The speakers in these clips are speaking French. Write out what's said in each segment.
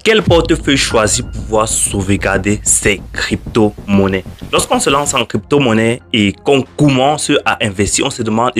Quel portefeuille choisir pour pouvoir sauvegarder ses crypto-monnaies? Lorsqu'on se lance en crypto-monnaie et qu'on commence à investir, on se demande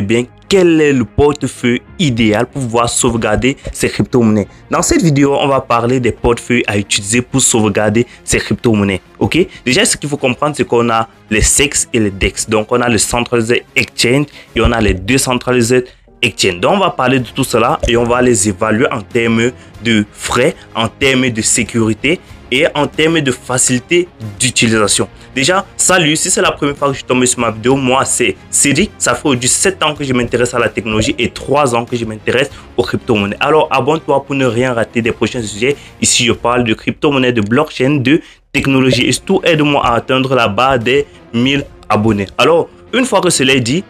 quel est le portefeuille idéal pour pouvoir sauvegarder ses crypto-monnaies. Dans cette vidéo, on va parler des portefeuilles à utiliser pour sauvegarder ses crypto-monnaies. Ok? Déjà, ce qu'il faut comprendre, c'est qu'on a les SEX et les DEX. Donc, on a le Centralized Exchange et on a les Decentralized Exchange. Donc, on va parler de tout cela et on va les évaluer en termes de frais, en termes de sécurité et en termes de facilité d'utilisation. Déjà, salut, si c'est la première fois que je tombe sur ma vidéo, moi c'est Cédric. Ça fait aujourd'hui 7 ans que je m'intéresse à la technologie et 3 ans que je m'intéresse aux crypto-monnaies. Alors, abonne-toi pour ne rien rater des prochains sujets. Ici, je parle de crypto-monnaies, de blockchain, de technologie et surtout, aide-moi à atteindre la barre des 1000 abonnés. Alors, une fois que cela est dit,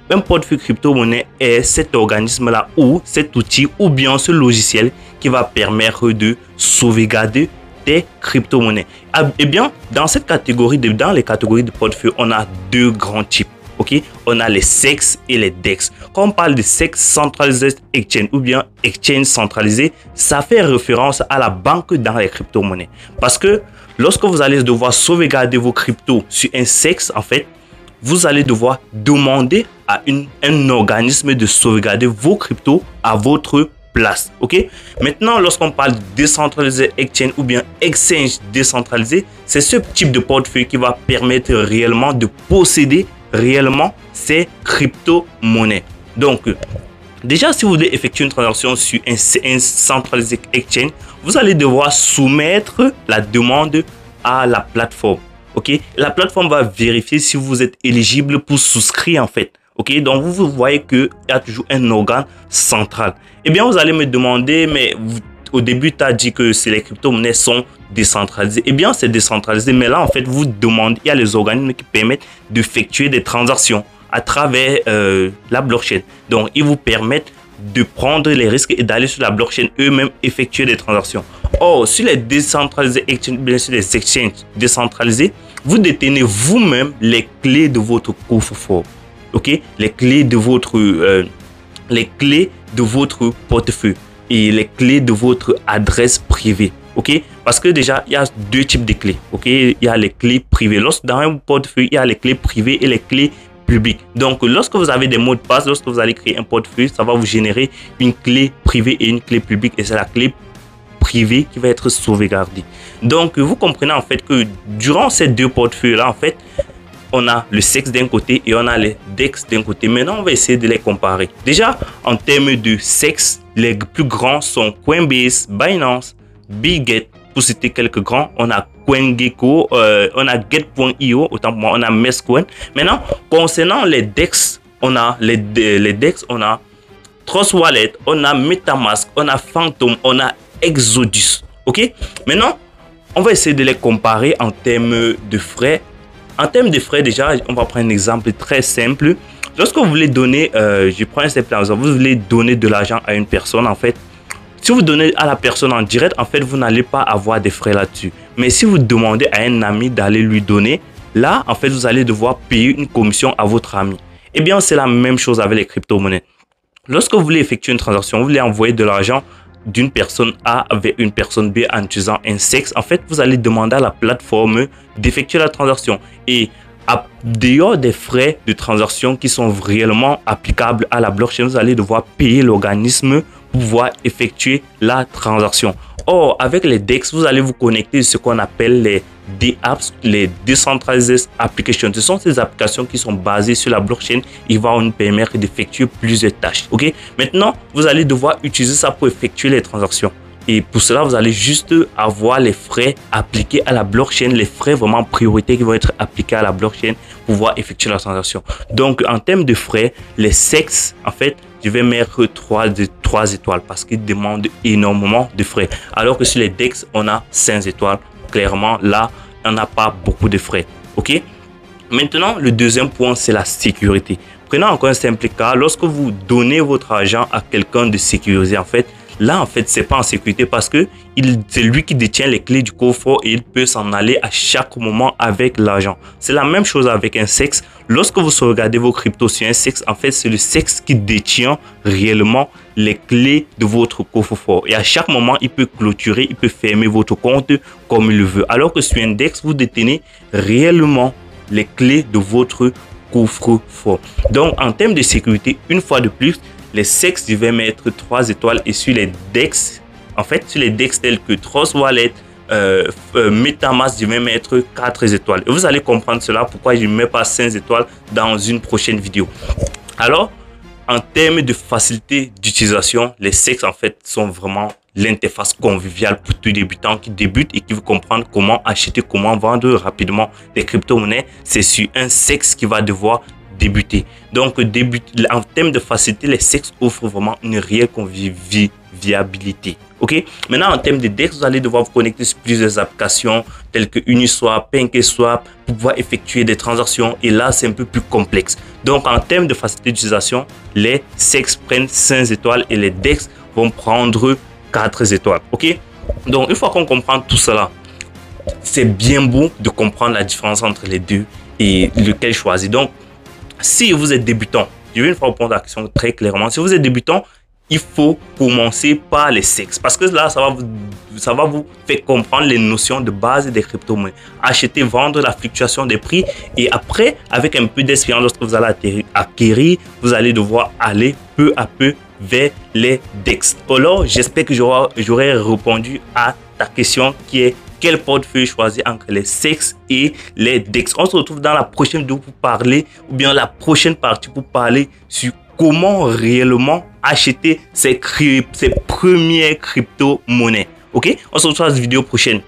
un portefeuille crypto-monnaie est cet organisme-là ou cet outil ou bien ce logiciel qui va permettre de sauvegarder des crypto-monnaies. Et bien, dans cette catégorie, dans les catégories de portefeuille, on a deux grands types. Ok, on a les SEX et les DEX. Quand on parle de SEX, Centralized Exchange ou bien Exchange centralisé, ça fait référence à la banque dans les crypto-monnaies. Parce que lorsque vous allez devoir sauvegarder vos cryptos sur un SEX, en fait, vous allez devoir demander à un organisme de sauvegarder vos cryptos à votre place. Ok. Maintenant, lorsqu'on parle de décentralisé exchange ou bien exchange décentralisé, c'est ce type de portefeuille qui va permettre réellement de posséder réellement ces crypto-monnaies. Donc, déjà, si vous voulez effectuer une transaction sur un centralisé exchange, vous allez devoir soumettre la demande à la plateforme. Ok, la plateforme va vérifier si vous êtes éligible pour souscrire en fait. Ok, donc vous voyez qu'il y a toujours un organe central. Eh bien, vous allez me demander, mais au début, tu as dit que les crypto-monnaies sont décentralisées. Eh bien, c'est décentralisé, mais là, en fait, vous demandez, il y a les organismes qui permettent d'effectuer des transactions à travers la blockchain. Donc, ils vous permettent de prendre les risques et d'aller sur la blockchain eux-mêmes effectuer des transactions. Or, sur les décentralisés exchanges, bien sûr les exchanges décentralisés, vous détenez vous-même les clés de votre coffre-fort. Ok, les clés de votre portefeuille et les clés de votre adresse privée. Ok, parce que déjà il y a deux types de clés. Ok, il y a les clés privées. Dans un portefeuille, il y a les clés privées et les clés publiques. Donc, lorsque vous avez des mots de passe, lorsque vous allez créer un portefeuille, ça va vous générer une clé privée et une clé publique et c'est la clé privée qui va être sauvegardée. Donc, vous comprenez en fait que durant ces deux portefeuilles-là, en fait, on a le SEX d'un côté et on a les DEX d'un côté. Maintenant, on va essayer de les comparer. Déjà, en termes de SEX, les plus grands sont Coinbase, Binance, Bitget. Pour citer quelques grands, on a CoinGecko, on a Get.io, autant pour moi, on a Mestcoin. Maintenant, concernant les DEX, on a les DEX, on a Trust Wallet, on a MetaMask, on a Phantom, on a Exodus. Ok, maintenant on va essayer de les comparer en termes de frais. En termes de frais, déjà, on va prendre un exemple très simple. Lorsque vous voulez donner, je prends un simple exemple, vous voulez donner de l'argent à une personne, en fait, si vous donnez à la personne en direct, en fait, vous n'allez pas avoir des frais là-dessus. Mais si vous demandez à un ami d'aller lui donner, là, en fait, vous allez devoir payer une commission à votre ami. Eh bien, c'est la même chose avec les crypto-monnaies. Lorsque vous voulez effectuer une transaction, vous voulez envoyer de l'argent d'une personne A vers une personne B en utilisant un SEX, en fait, vous allez demander à la plateforme d'effectuer la transaction. Et dehors des frais de transaction qui sont réellement applicables à la blockchain, vous allez devoir payer l'organisme pour pouvoir effectuer la transaction. Or, avec les DEX, vous allez vous connecter à ce qu'on appelle les DApps, les Decentralized Applications. Ce sont ces applications qui sont basées sur la blockchain. Ils vont nous permettre d'effectuer plusieurs tâches. Ok, maintenant, vous allez devoir utiliser ça pour effectuer les transactions. Et pour cela, vous allez juste avoir les frais appliqués à la blockchain, les frais vraiment prioritaires qui vont être appliqués à la blockchain pour pouvoir effectuer la transaction. Donc, en termes de frais, les SEX, en fait, je vais mettre 3 étoiles parce qu'ils demandent énormément de frais. Alors que sur les DEX, on a 5 étoiles. Clairement, là, on n'a pas beaucoup de frais. Ok. Maintenant, le deuxième point, c'est la sécurité. Prenons encore un simple cas. Lorsque vous donnez votre argent à quelqu'un de sécurisé, en fait, là, en fait, c'est pas en sécurité parce que c'est lui qui détient les clés du coffre et il peut s'en aller à chaque moment avec l'argent. C'est la même chose avec un sexe. Lorsque vous sauvegardez vos cryptos sur un sexe, en fait, c'est le sexe qui détient réellement les clés de votre coffre-fort. Et à chaque moment, il peut clôturer, il peut fermer votre compte comme il le veut. Alors que sur Index, vous détenez réellement les clés de votre coffre-fort. Donc, en termes de sécurité, une fois de plus, les sexes devaient mettre 3 étoiles et sur les DEX, en fait, sur les DEX tels que Trust Wallet, MetaMask devaient mettre 4 étoiles. Et vous allez comprendre cela, pourquoi je ne mets pas 5 étoiles dans une prochaine vidéo. Alors, en termes de facilité d'utilisation, les sexes en fait sont vraiment l'interface conviviale pour tout débutant qui débute et qui veut comprendre comment acheter, comment vendre rapidement des crypto-monnaies. C'est sur un sexe qui va devoir débuter. Donc, en termes de facilité, les sexes offrent vraiment une réelle convivialité. Ok. Maintenant, en termes de DEX, vous allez devoir vous connecter sur plusieurs applications telles que Uniswap, PancakeSwap pour pouvoir effectuer des transactions. Et là, c'est un peu plus complexe. Donc, en termes de facilité d'utilisation, les SEX prennent 5 étoiles et les DEX vont prendre 4 étoiles. Ok. Donc, une fois qu'on comprend tout cela, c'est bien beau de comprendre la différence entre les deux et lequel choisir. Donc, si vous êtes débutant, je vais une fois répondre à la question très clairement. Si vous êtes débutant, il faut commencer par les sexes parce que là, ça va vous faire comprendre les notions de base des crypto-monnaies. Acheter, vendre, la fluctuation des prix. Et après, avec un peu d'expérience, lorsque vous allez acquérir, vous allez devoir aller peu à peu vers les DEX. Alors, j'espère que j'aurai répondu à ta question qui est quel portefeuille choisir entre les sexes et les DEX. On se retrouve dans la prochaine vidéo pour parler, ou bien la prochaine partie pour parler sur comment réellement acheter ces premières crypto-monnaies. Ok, on se retrouve dans la vidéo prochaine.